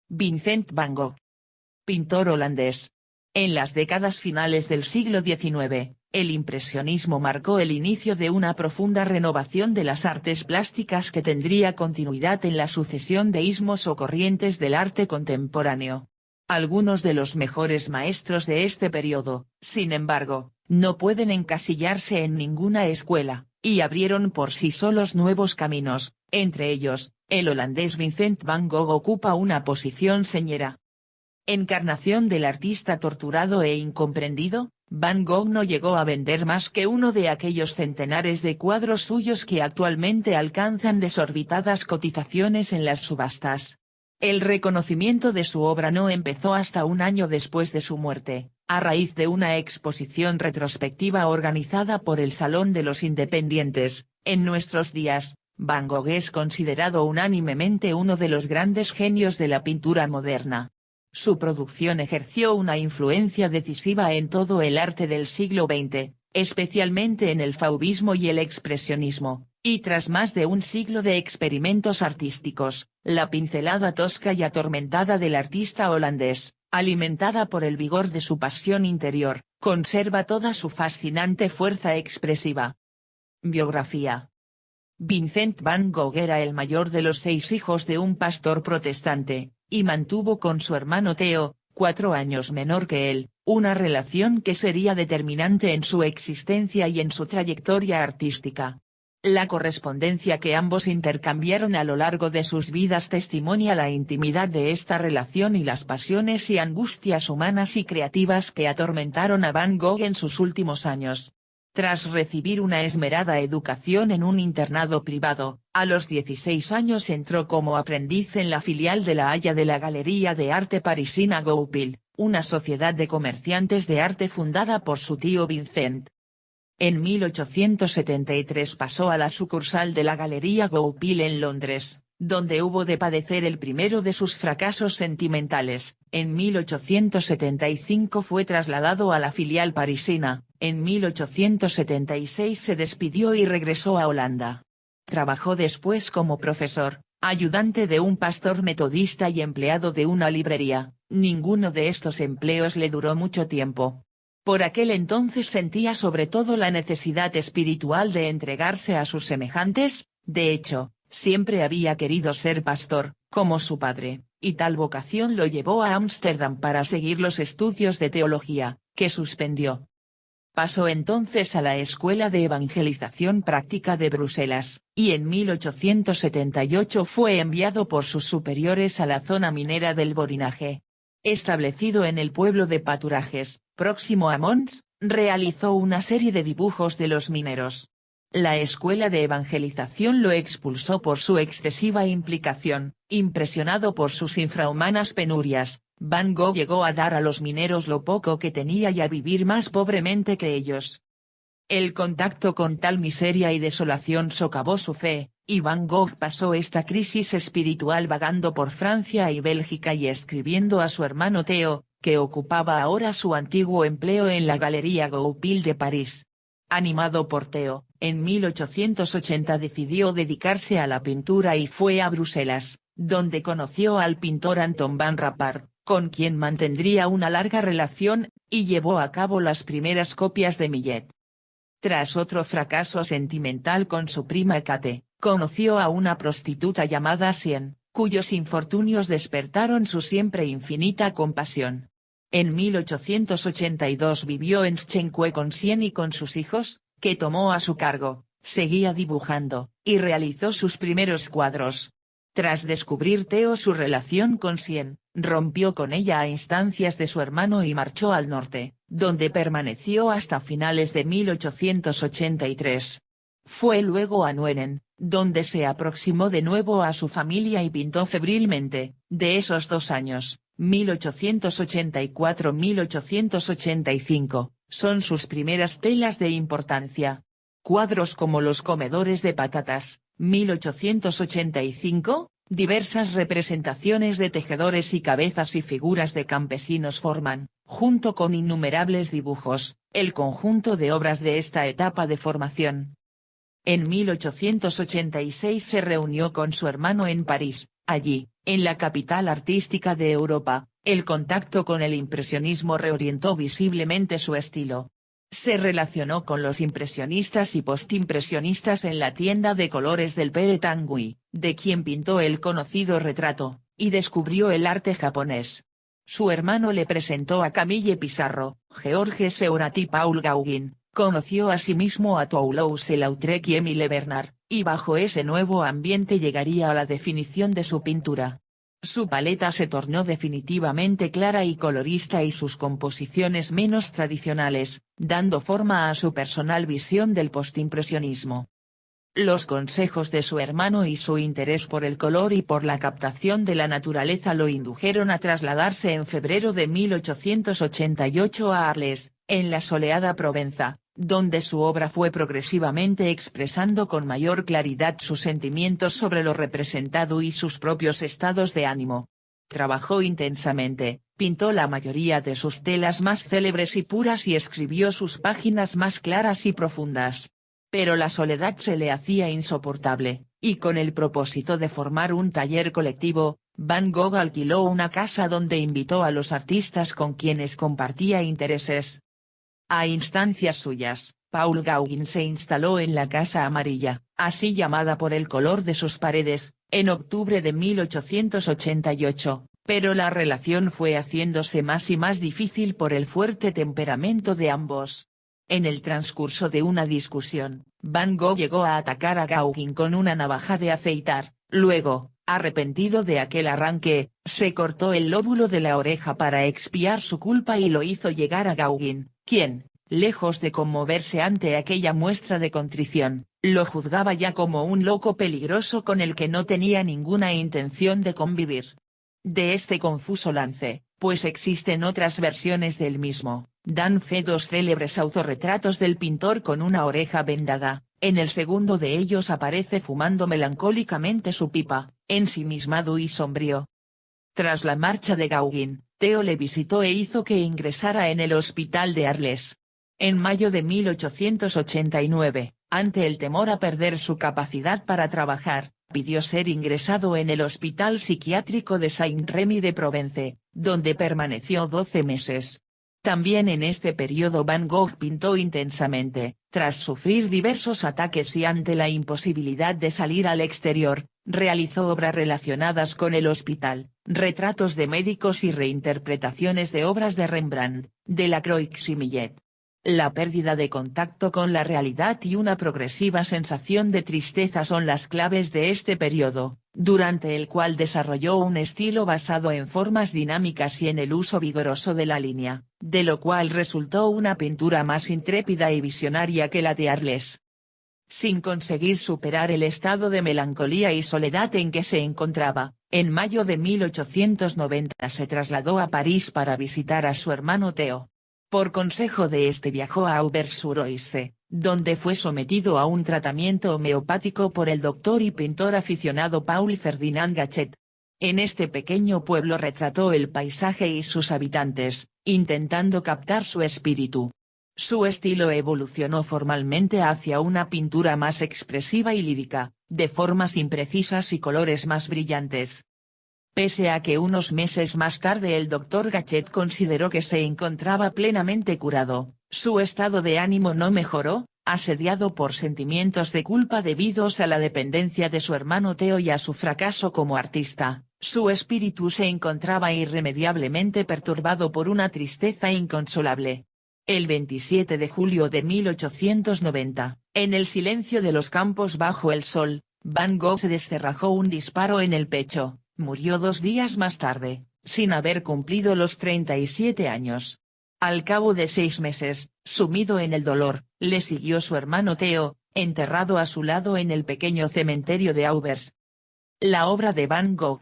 Vincent van Gogh. Pintor holandés. En las décadas finales del siglo XIX, el impresionismo marcó el inicio de una profunda renovación de las artes plásticas que tendría continuidad en la sucesión de ismos o corrientes del arte contemporáneo. Algunos de los mejores maestros de este periodo, sin embargo, no pueden encasillarse en ninguna escuela, y abrieron por sí solos nuevos caminos. Entre ellos, el holandés Vincent van Gogh ocupa una posición señera. Encarnación del artista torturado e incomprendido, Van Gogh no llegó a vender más que uno de aquellos centenares de cuadros suyos que actualmente alcanzan desorbitadas cotizaciones en las subastas. El reconocimiento de su obra no empezó hasta un año después de su muerte, a raíz de una exposición retrospectiva organizada por el Salón de los Independientes. En nuestros días, Van Gogh es considerado unánimemente uno de los grandes genios de la pintura moderna. Su producción ejerció una influencia decisiva en todo el arte del siglo XX, especialmente en el fauvismo y el expresionismo, y tras más de un siglo de experimentos artísticos, la pincelada tosca y atormentada del artista holandés, alimentada por el vigor de su pasión interior, conserva toda su fascinante fuerza expresiva. Biografía. Vincent van Gogh era el mayor de los 6 hijos de un pastor protestante, y mantuvo con su hermano Theo, 4 años menor que él, una relación que sería determinante en su existencia y en su trayectoria artística. La correspondencia que ambos intercambiaron a lo largo de sus vidas testimonia la intimidad de esta relación y las pasiones y angustias humanas y creativas que atormentaron a Van Gogh en sus últimos años. Tras recibir una esmerada educación en un internado privado, a los 16 años entró como aprendiz en la filial de La Haya de la Galería de Arte parisina Goupil, una sociedad de comerciantes de arte fundada por su tío Vincent. En 1873 pasó a la sucursal de la Galería Goupil en Londres, donde hubo de padecer el primero de sus fracasos sentimentales. En 1875 fue trasladado a la filial parisina. En 1876 se despidió y regresó a Holanda. Trabajó después como profesor, ayudante de un pastor metodista y empleado de una librería. Ninguno de estos empleos le duró mucho tiempo. Por aquel entonces sentía sobre todo la necesidad espiritual de entregarse a sus semejantes. De hecho, siempre había querido ser pastor, como su padre, y tal vocación lo llevó a Ámsterdam para seguir los estudios de teología, que suspendió. Pasó entonces a la Escuela de Evangelización Práctica de Bruselas, y en 1878 fue enviado por sus superiores a la zona minera del Borinage. Establecido en el pueblo de Paturages, próximo a Mons, realizó una serie de dibujos de los mineros. La escuela de evangelización lo expulsó por su excesiva implicación. Impresionado por sus infrahumanas penurias, Van Gogh llegó a dar a los mineros lo poco que tenía y a vivir más pobremente que ellos. El contacto con tal miseria y desolación socavó su fe, y Van Gogh pasó esta crisis espiritual vagando por Francia y Bélgica y escribiendo a su hermano Theo, que ocupaba ahora su antiguo empleo en la Galería Goupil de París. Animado por Theo, en 1880 decidió dedicarse a la pintura y fue a Bruselas, donde conoció al pintor Anton van Rappard, con quien mantendría una larga relación, y llevó a cabo las primeras copias de Millet. Tras otro fracaso sentimental con su prima Kate, conoció a una prostituta llamada Sien, cuyos infortunios despertaron su siempre infinita compasión. En 1882 vivió en Schenque con Sien y con sus hijos, que tomó a su cargo, seguía dibujando, y realizó sus primeros cuadros. Tras descubrir Theo su relación con Sien, rompió con ella a instancias de su hermano y marchó al norte, donde permaneció hasta finales de 1883. Fue luego a Nuenen, donde se aproximó de nuevo a su familia y pintó febrilmente. De esos 2 años, 1884-1885, son sus primeras telas de importancia. Cuadros como Los comedores de patatas, 1885, diversas representaciones de tejedores y cabezas y figuras de campesinos forman, junto con innumerables dibujos, el conjunto de obras de esta etapa de formación. En 1886 se reunió con su hermano en París, Allí, en la capital artística de Europa, el contacto con el impresionismo reorientó visiblemente su estilo. Se relacionó con los impresionistas y postimpresionistas en la tienda de colores del Pere Tanguy, de quien pintó el conocido retrato, y descubrió el arte japonés. Su hermano le presentó a Camille Pissarro, Georges Seurat y Paul Gauguin, conoció asimismo a Toulouse-Lautrec y Émile Bernard, y bajo ese nuevo ambiente llegaría a la definición de su pintura. Su paleta se tornó definitivamente clara y colorista y sus composiciones menos tradicionales, dando forma a su personal visión del postimpresionismo. Los consejos de su hermano y su interés por el color y por la captación de la naturaleza lo indujeron a trasladarse en febrero de 1888 a Arles, en la soleada Provenza, donde su obra fue progresivamente expresando con mayor claridad sus sentimientos sobre lo representado y sus propios estados de ánimo. Trabajó intensamente, pintó la mayoría de sus telas más célebres y puras y escribió sus páginas más claras y profundas. Pero la soledad se le hacía insoportable, y con el propósito de formar un taller colectivo, Van Gogh alquiló una casa donde invitó a los artistas con quienes compartía intereses. A instancias suyas, Paul Gauguin se instaló en la Casa Amarilla, así llamada por el color de sus paredes, en octubre de 1888, pero la relación fue haciéndose más y más difícil por el fuerte temperamento de ambos. En el transcurso de una discusión, Van Gogh llegó a atacar a Gauguin con una navaja de afeitar, luego, arrepentido de aquel arranque, se cortó el lóbulo de la oreja para expiar su culpa y lo hizo llegar a Gauguin, quien, lejos de conmoverse ante aquella muestra de contrición, lo juzgaba ya como un loco peligroso con el que no tenía ninguna intención de convivir. De este confuso lance, pues existen otras versiones del mismo, dan fe dos célebres autorretratos del pintor con una oreja vendada. En el segundo de ellos aparece fumando melancólicamente su pipa, ensimismado y sombrío. Tras la marcha de Gauguin, Theo le visitó e hizo que ingresara en el hospital de Arles. En mayo de 1889, ante el temor a perder su capacidad para trabajar, pidió ser ingresado en el hospital psiquiátrico de Saint-Rémy de Provence, donde permaneció 12 meses. También en este periodo Van Gogh pintó intensamente, tras sufrir diversos ataques y ante la imposibilidad de salir al exterior, realizó obras relacionadas con el hospital, retratos de médicos y reinterpretaciones de obras de Rembrandt, Delacroix y Millet. La pérdida de contacto con la realidad y una progresiva sensación de tristeza son las claves de este periodo, durante el cual desarrolló un estilo basado en formas dinámicas y en el uso vigoroso de la línea, de lo cual resultó una pintura más intrépida y visionaria que la de Arles. Sin conseguir superar el estado de melancolía y soledad en que se encontraba, en mayo de 1890 se trasladó a París para visitar a su hermano Theo. Por consejo de este viajó a Auvers-sur-Oise, donde fue sometido a un tratamiento homeopático por el doctor y pintor aficionado Paul Ferdinand Gachet. En este pequeño pueblo retrató el paisaje y sus habitantes, intentando captar su espíritu. Su estilo evolucionó formalmente hacia una pintura más expresiva y lírica, de formas imprecisas y colores más brillantes. Pese a que unos meses más tarde el Dr. Gachet consideró que se encontraba plenamente curado, su estado de ánimo no mejoró, asediado por sentimientos de culpa debidos a la dependencia de su hermano Theo y a su fracaso como artista, su espíritu se encontraba irremediablemente perturbado por una tristeza inconsolable. El 27 de julio de 1890, en el silencio de los campos bajo el sol, Van Gogh se descerrajó un disparo en el pecho. Murió 2 días más tarde, sin haber cumplido los 37 años. Al cabo de 6 meses, sumido en el dolor, le siguió su hermano Theo, enterrado a su lado en el pequeño cementerio de Auvers. La obra de Van Gogh.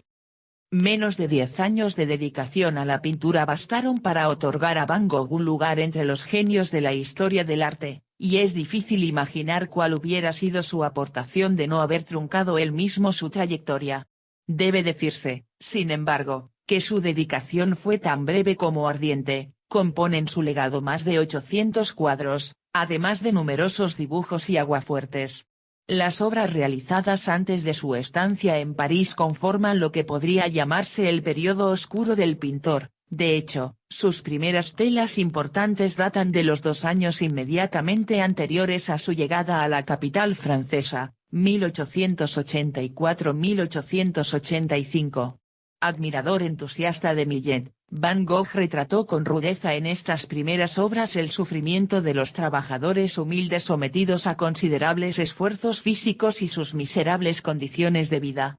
Menos de 10 años de dedicación a la pintura bastaron para otorgar a Van Gogh un lugar entre los genios de la historia del arte, y es difícil imaginar cuál hubiera sido su aportación de no haber truncado él mismo su trayectoria. Debe decirse, sin embargo, que su dedicación fue tan breve como ardiente. Componen su legado más de 800 cuadros, además de numerosos dibujos y aguafuertes. Las obras realizadas antes de su estancia en París conforman lo que podría llamarse el periodo oscuro del pintor. De hecho, sus primeras telas importantes datan de los 2 años inmediatamente anteriores a su llegada a la capital francesa, 1884-1885. Admirador entusiasta de Millet, Van Gogh retrató con rudeza en estas primeras obras el sufrimiento de los trabajadores humildes sometidos a considerables esfuerzos físicos y sus miserables condiciones de vida.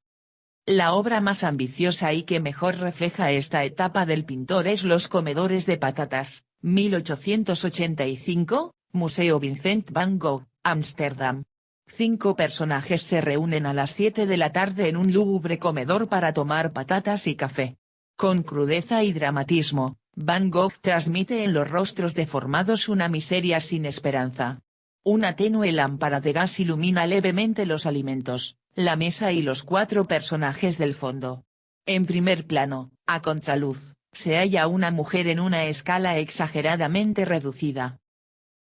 La obra más ambiciosa y que mejor refleja esta etapa del pintor es Los comedores de patatas, 1885, Museo Vincent van Gogh, Ámsterdam. 5 personajes se reúnen a las 7 de la tarde en un lúgubre comedor para tomar patatas y café. Con crudeza y dramatismo, Van Gogh transmite en los rostros deformados una miseria sin esperanza. Una tenue lámpara de gas ilumina levemente los alimentos, la mesa y los 4 personajes del fondo. En primer plano, a contraluz, se halla una mujer en una escala exageradamente reducida.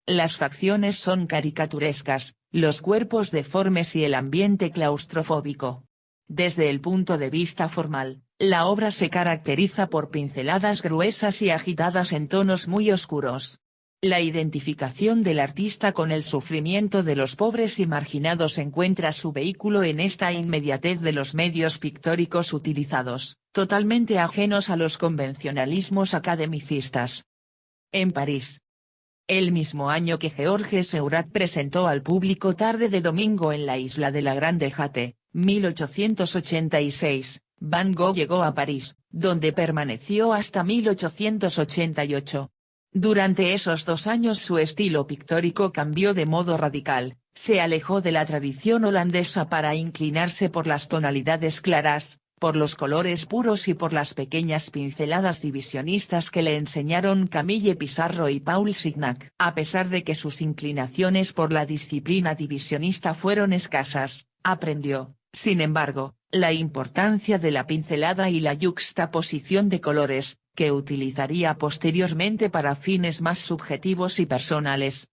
Las facciones son caricaturescas, los cuerpos deformes y el ambiente claustrofóbico. Desde el punto de vista formal, la obra se caracteriza por pinceladas gruesas y agitadas en tonos muy oscuros. La identificación del artista con el sufrimiento de los pobres y marginados encuentra su vehículo en esta inmediatez de los medios pictóricos utilizados, totalmente ajenos a los convencionalismos academicistas. En París. El mismo año que Georges Seurat presentó al público Tarde de domingo en la isla de la Grande Jatte, 1886, Van Gogh llegó a París, donde permaneció hasta 1888. Durante esos 2 años su estilo pictórico cambió de modo radical, se alejó de la tradición holandesa para inclinarse por las tonalidades claras, por los colores puros y por las pequeñas pinceladas divisionistas que le enseñaron Camille Pissarro y Paul Signac. A pesar de que sus inclinaciones por la disciplina divisionista fueron escasas, aprendió, sin embargo, la importancia de la pincelada y la yuxtaposición de colores, que utilizaría posteriormente para fines más subjetivos y personales.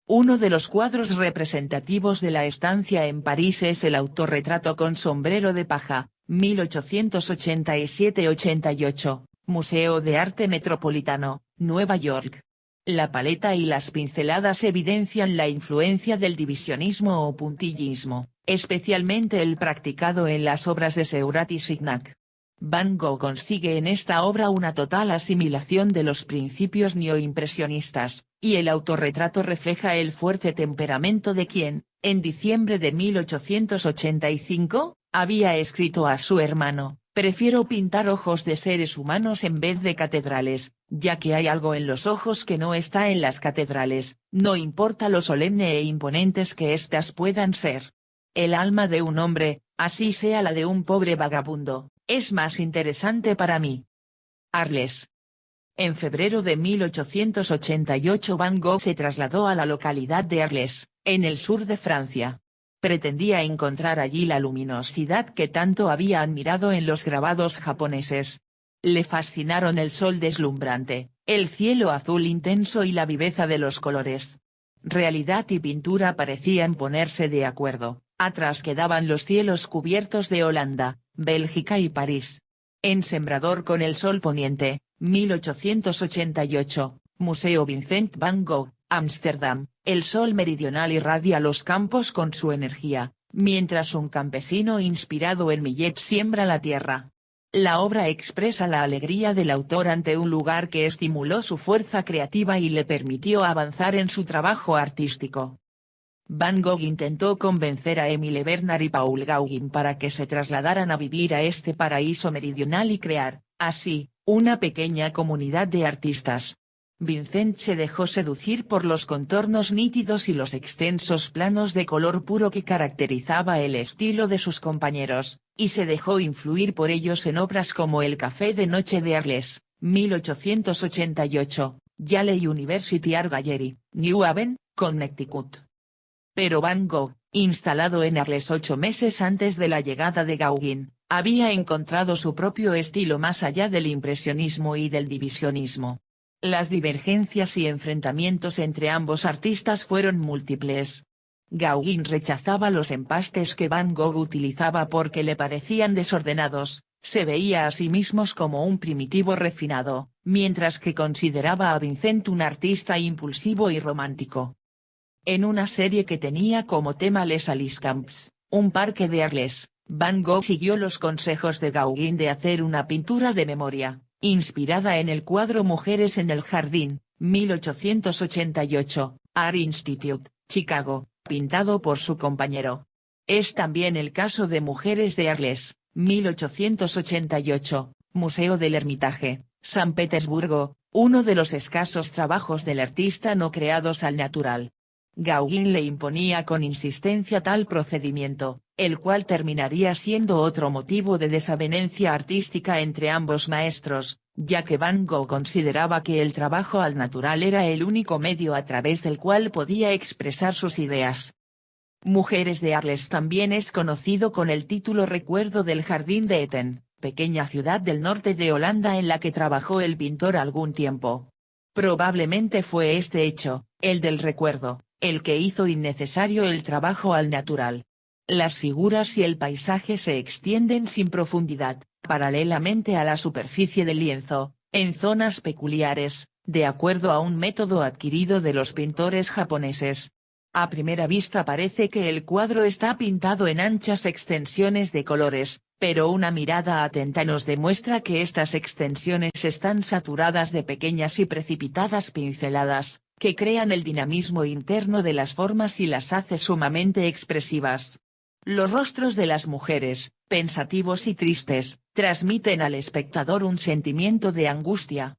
Uno de los cuadros representativos de la estancia en París es el autorretrato con sombrero de paja, 1887-88, Museo de Arte Metropolitano, Nueva York. La paleta y las pinceladas evidencian la influencia del divisionismo o puntillismo, especialmente el practicado en las obras de Seurat y Signac. Van Gogh consigue en esta obra una total asimilación de los principios neoimpresionistas, y el autorretrato refleja el fuerte temperamento de quien, en diciembre de 1885, había escrito a su hermano: "Prefiero pintar ojos de seres humanos en vez de catedrales, ya que hay algo en los ojos que no está en las catedrales, no importa lo solemne e imponentes que éstas puedan ser. El alma de un hombre, así sea la de un pobre vagabundo, es más interesante para mí". Arles. En febrero de 1888 Van Gogh se trasladó a la localidad de Arles, en el sur de Francia. Pretendía encontrar allí la luminosidad que tanto había admirado en los grabados japoneses. Le fascinaron el sol deslumbrante, el cielo azul intenso y la viveza de los colores. Realidad y pintura parecían ponerse de acuerdo, atrás quedaban los cielos cubiertos de Holanda, Bélgica y París. En Sembrador con el sol poniente, 1888, Museo Vincent van Gogh, Ámsterdam, el sol meridional irradia los campos con su energía, mientras un campesino inspirado en Millet siembra la tierra. La obra expresa la alegría del autor ante un lugar que estimuló su fuerza creativa y le permitió avanzar en su trabajo artístico. Van Gogh intentó convencer a Émile Bernard y Paul Gauguin para que se trasladaran a vivir a este paraíso meridional y crear, así, una pequeña comunidad de artistas. Vincent se dejó seducir por los contornos nítidos y los extensos planos de color puro que caracterizaba el estilo de sus compañeros, y se dejó influir por ellos en obras como El Café de Noche de Arles, 1888, Yale University Art Gallery, New Haven, Connecticut. Pero Van Gogh, instalado en Arles 8 meses antes de la llegada de Gauguin, había encontrado su propio estilo más allá del impresionismo y del divisionismo. Las divergencias y enfrentamientos entre ambos artistas fueron múltiples. Gauguin rechazaba los empastes que Van Gogh utilizaba porque le parecían desordenados, se veía a sí mismo como un primitivo refinado, mientras que consideraba a Vincent un artista impulsivo y romántico. En una serie que tenía como tema Les Aliscamps, un parque de Arles, Van Gogh siguió los consejos de Gauguin de hacer una pintura de memoria, inspirada en el cuadro Mujeres en el Jardín, 1888, Art Institute, Chicago, pintado por su compañero. Es también el caso de Mujeres de Arles, 1888, Museo del Hermitage, San Petersburgo, uno de los escasos trabajos del artista no creados al natural. Gauguin le imponía con insistencia tal procedimiento, el cual terminaría siendo otro motivo de desavenencia artística entre ambos maestros, ya que Van Gogh consideraba que el trabajo al natural era el único medio a través del cual podía expresar sus ideas. Mujeres de Arles también es conocido con el título Recuerdo del Jardín de Eten, pequeña ciudad del norte de Holanda en la que trabajó el pintor algún tiempo. Probablemente fue este hecho, el del recuerdo, el que hizo innecesario el trabajo al natural. Las figuras y el paisaje se extienden sin profundidad, paralelamente a la superficie del lienzo, en zonas peculiares, de acuerdo a un método adquirido de los pintores japoneses. A primera vista parece que el cuadro está pintado en anchas extensiones de colores, pero una mirada atenta nos demuestra que estas extensiones están saturadas de pequeñas y precipitadas pinceladas, que crean el dinamismo interno de las formas y las hace sumamente expresivas. Los rostros de las mujeres, pensativos y tristes, transmiten al espectador un sentimiento de angustia.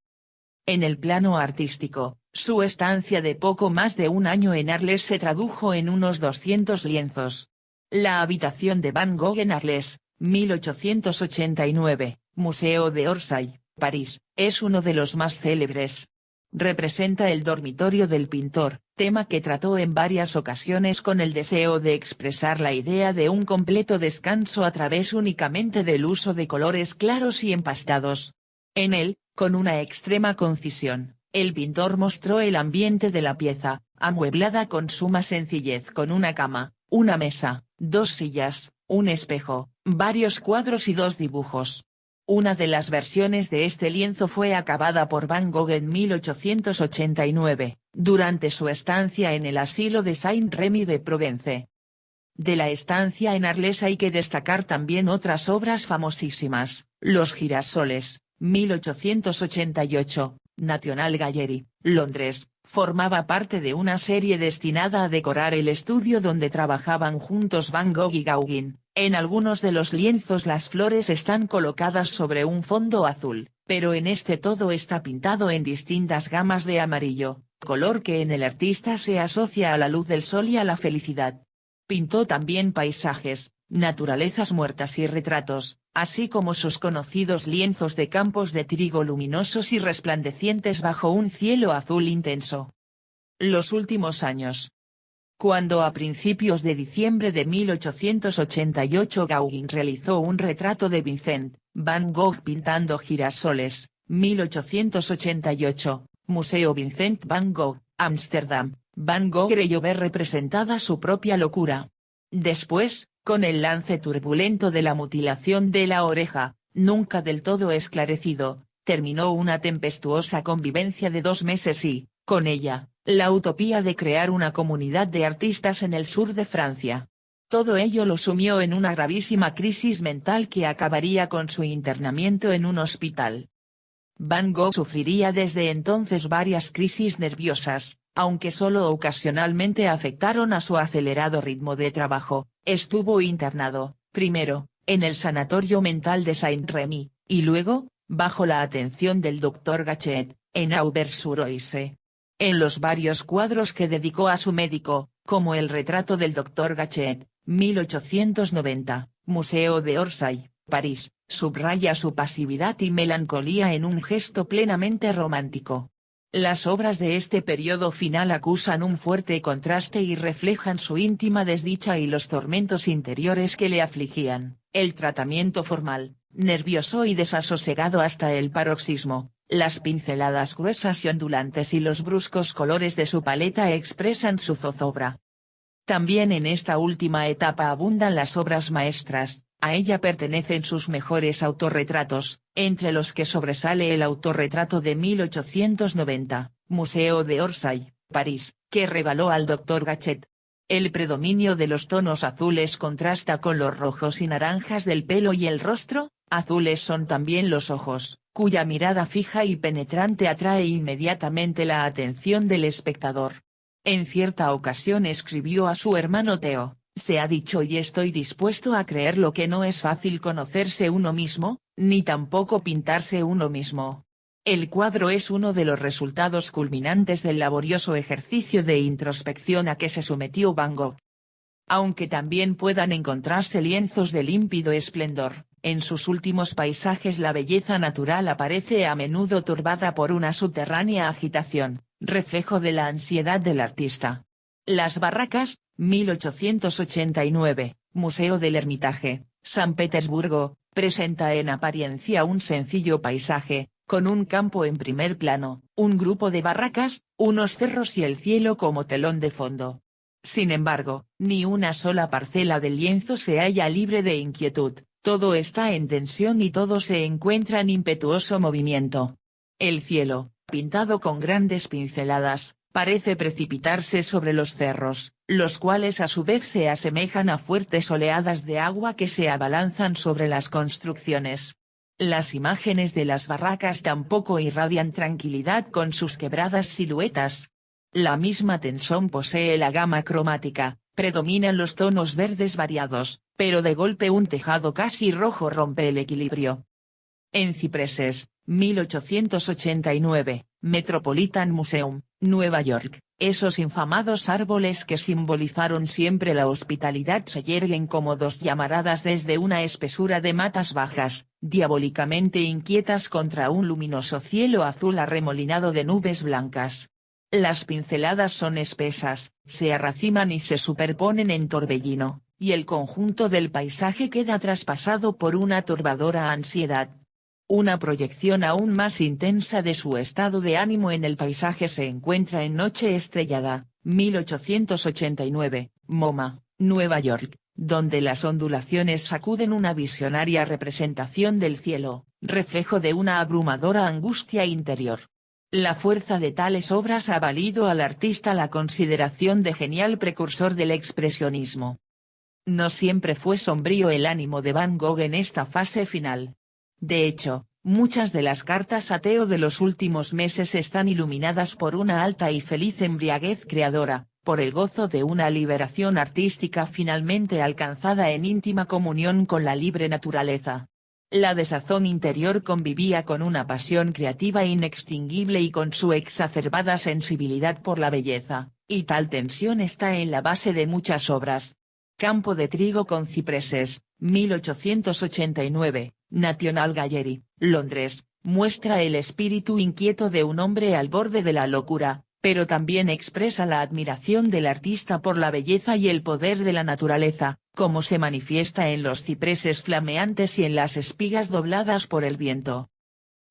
En el plano artístico, su estancia de poco más de un año en Arles se tradujo en unos 200 lienzos. La habitación de Van Gogh en Arles, 1889, Museo de Orsay, París, es uno de los más célebres. Representa el dormitorio del pintor, tema que trató en varias ocasiones con el deseo de expresar la idea de un completo descanso a través únicamente del uso de colores claros y empastados. En él, con una extrema concisión, el pintor mostró el ambiente de la pieza, amueblada con suma sencillez con una cama, una mesa, 2 sillas, un espejo, varios cuadros y 2 dibujos. Una de las versiones de este lienzo fue acabada por Van Gogh en 1889, durante su estancia en el asilo de Saint-Rémy de Provence. De la estancia en Arles hay que destacar también otras obras famosísimas, Los girasoles, 1888, National Gallery, Londres, formaba parte de una serie destinada a decorar el estudio donde trabajaban juntos Van Gogh y Gauguin. En algunos de los lienzos las flores están colocadas sobre un fondo azul, pero en este todo está pintado en distintas gamas de amarillo, color que en el artista se asocia a la luz del sol y a la felicidad. Pintó también paisajes, naturalezas muertas y retratos, así como sus conocidos lienzos de campos de trigo luminosos y resplandecientes bajo un cielo azul intenso. Los últimos años. Cuando a principios de diciembre de 1888 Gauguin realizó un retrato de Vincent Van Gogh pintando girasoles, 1888, Museo Vincent Van Gogh, Ámsterdam, Van Gogh creyó ver representada su propia locura. Después, con el lance turbulento de la mutilación de la oreja, nunca del todo esclarecido, terminó una tempestuosa convivencia de 2 meses y, con ella, la utopía de crear una comunidad de artistas en el sur de Francia. Todo ello lo sumió en una gravísima crisis mental que acabaría con su internamiento en un hospital. Van Gogh sufriría desde entonces varias crisis nerviosas, aunque solo ocasionalmente afectaron a su acelerado ritmo de trabajo. Estuvo internado, primero, en el sanatorio mental de Saint-Rémy, y luego, bajo la atención del Dr. Gachet, en Auvers-sur-Oise. En los varios cuadros que dedicó a su médico, como el retrato del Dr. Gachet, 1890, Museo de Orsay, París, subraya su pasividad y melancolía en un gesto plenamente romántico. Las obras de este periodo final acusan un fuerte contraste y reflejan su íntima desdicha y los tormentos interiores que le afligían, el tratamiento formal, nervioso y desasosegado hasta el paroxismo, las pinceladas gruesas y ondulantes y los bruscos colores de su paleta expresan su zozobra. También en esta última etapa abundan las obras maestras, a ella pertenecen sus mejores autorretratos, entre los que sobresale el autorretrato de 1890, Museo de Orsay, París, que regaló al Dr. Gachet. El predominio de los tonos azules contrasta con los rojos y naranjas del pelo y el rostro, azules son también los ojos, cuya mirada fija y penetrante atrae inmediatamente la atención del espectador. En cierta ocasión escribió a su hermano Theo: se ha dicho y estoy dispuesto a creerlo que no es fácil conocerse uno mismo, ni tampoco pintarse uno mismo. El cuadro es uno de los resultados culminantes del laborioso ejercicio de introspección a que se sometió Van Gogh. Aunque también puedan encontrarse lienzos de límpido esplendor, en sus últimos paisajes la belleza natural aparece a menudo turbada por una subterránea agitación, reflejo de la ansiedad del artista. Las Barracas, 1889, Museo del Hermitage, San Petersburgo, presenta en apariencia un sencillo paisaje, con un campo en primer plano, un grupo de barracas, unos cerros y el cielo como telón de fondo. Sin embargo, ni una sola parcela del lienzo se halla libre de inquietud, todo está en tensión y todo se encuentra en impetuoso movimiento. El cielo, pintado con grandes pinceladas, parece precipitarse sobre los cerros, los cuales a su vez se asemejan a fuertes oleadas de agua que se abalanzan sobre las construcciones. Las imágenes de las barracas tampoco irradian tranquilidad con sus quebradas siluetas. La misma tensión posee la gama cromática, predominan los tonos verdes variados, pero de golpe un tejado casi rojo rompe el equilibrio. En Cipreses, 1889, Metropolitan Museum, Nueva York, esos infamados árboles que simbolizaron siempre la hospitalidad se yerguen como dos llamaradas desde una espesura de matas bajas, diabólicamente inquietas contra un luminoso cielo azul arremolinado de nubes blancas. Las pinceladas son espesas, se arraciman y se superponen en torbellino, y el conjunto del paisaje queda traspasado por una turbadora ansiedad. Una proyección aún más intensa de su estado de ánimo en el paisaje se encuentra en Noche Estrellada, 1889, MoMA, Nueva York, donde las ondulaciones sacuden una visionaria representación del cielo, reflejo de una abrumadora angustia interior. La fuerza de tales obras ha valido al artista la consideración de genial precursor del expresionismo. No siempre fue sombrío el ánimo de Van Gogh en esta fase final. De hecho, muchas de las cartas a Theo de los últimos meses están iluminadas por una alta y feliz embriaguez creadora, por el gozo de una liberación artística finalmente alcanzada en íntima comunión con la libre naturaleza. La desazón interior convivía con una pasión creativa inextinguible y con su exacerbada sensibilidad por la belleza, y tal tensión está en la base de muchas obras. Campo de trigo con cipreses, 1889, National Gallery, Londres, muestra el espíritu inquieto de un hombre al borde de la locura, pero también expresa la admiración del artista por la belleza y el poder de la naturaleza, como se manifiesta en los cipreses flameantes y en las espigas dobladas por el viento.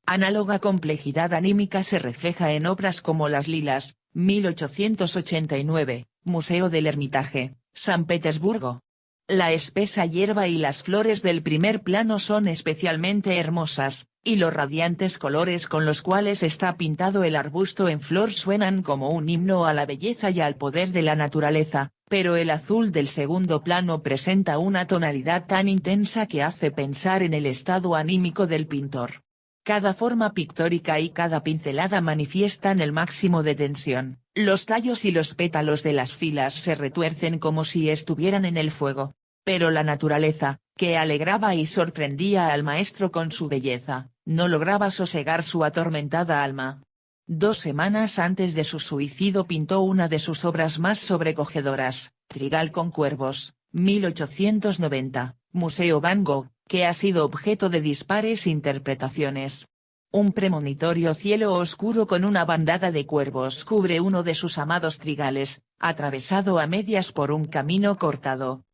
Análoga complejidad anímica se refleja en obras como Las Lilas, 1889, Museo del Hermitage, San Petersburgo. La espesa hierba y las flores del primer plano son especialmente hermosas, y los radiantes colores con los cuales está pintado el arbusto en flor suenan como un himno a la belleza y al poder de la naturaleza, pero el azul del segundo plano presenta una tonalidad tan intensa que hace pensar en el estado anímico del pintor. Cada forma pictórica y cada pincelada manifiestan el máximo de tensión, los tallos y los pétalos de las filas se retuercen como si estuvieran en el fuego. Pero la naturaleza, que alegraba y sorprendía al maestro con su belleza, no lograba sosegar su atormentada alma. 2 semanas antes de su suicidio pintó una de sus obras más sobrecogedoras, Trigal con cuervos, 1890, Museo Van Gogh, que ha sido objeto de dispares interpretaciones. Un premonitorio cielo oscuro con una bandada de cuervos cubre uno de sus amados trigales, atravesado a medias por un camino cortado,